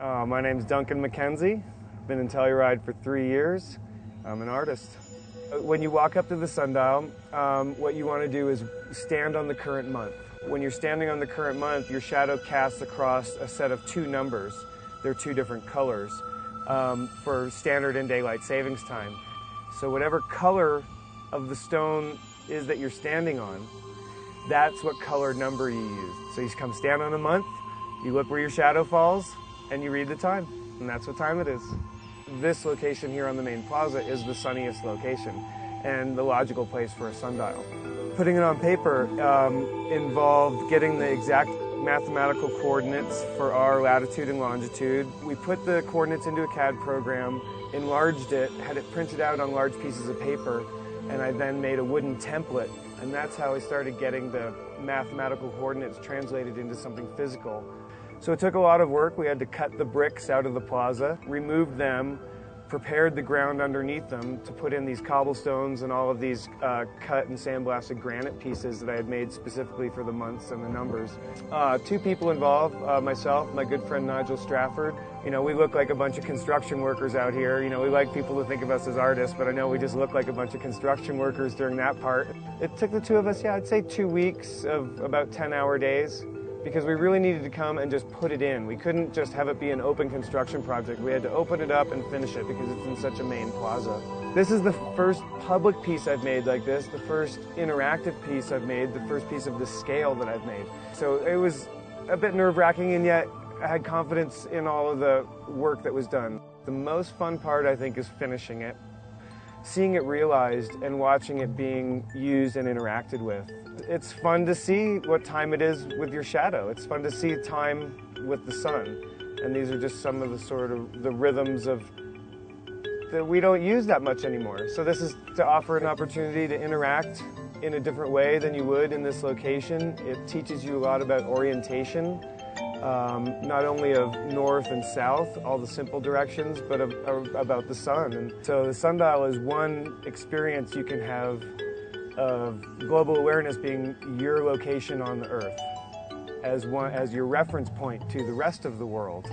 My name's Duncan MacKenzie. I've been in Telluride for 3 years. I'm an artist. When you walk up to the sundial, what you want to do is stand on the current month. When you're standing on the current month, your shadow casts across a set of 2 numbers. They're 2 different colors for standard and daylight savings time. So whatever color of the stone is that you're standing on, that's what color number you use. So you come stand on a month, you look where your shadow falls, and you read the time, and that's what time it is. This location here on the main plaza is the sunniest location and the logical place for a sundial. Putting it on paper involved getting the exact mathematical coordinates for our latitude and longitude. We put the coordinates into a CAD program, enlarged it, had it printed out on large pieces of paper, and I then made a wooden template, and that's how I started getting the mathematical coordinates translated into something physical. So it took a lot of work. We had to cut the bricks out of the plaza, removed them, prepared the ground underneath them to put in these cobblestones and all of these cut and sandblasted granite pieces that I had made specifically for the months and the numbers. 2 people involved, myself, my good friend Nigel Strafford. You know, we look like a bunch of construction workers out here. You know, we like people to think of us as artists, but I know we just look like a bunch of construction workers during that part. It took the 2 of us, I'd say 2 weeks of about 10-hour days, because we really needed to come and just put it in. We couldn't just have it be an open construction project. We had to open it up and finish it because it's in such a main plaza. This is the first public piece I've made like this, the first interactive piece I've made, the first piece of this scale that I've made. So it was a bit nerve-wracking, and yet I had confidence in all of the work that was done. The most fun part, I think, is finishing it, seeing it realized and watching it being used and interacted with. It's fun to see what time it is with your shadow. It's fun to see time with the sun. And these are just some of the sort of the rhythms of that we don't use that much anymore. So this is to offer an opportunity to interact in a different way than you would in this location. It teaches you a lot about orientation, not only of north and south, all the simple directions, but about the sun. And so the sundial is one experience you can have of global awareness being your location on the earth as your reference point to the rest of the world.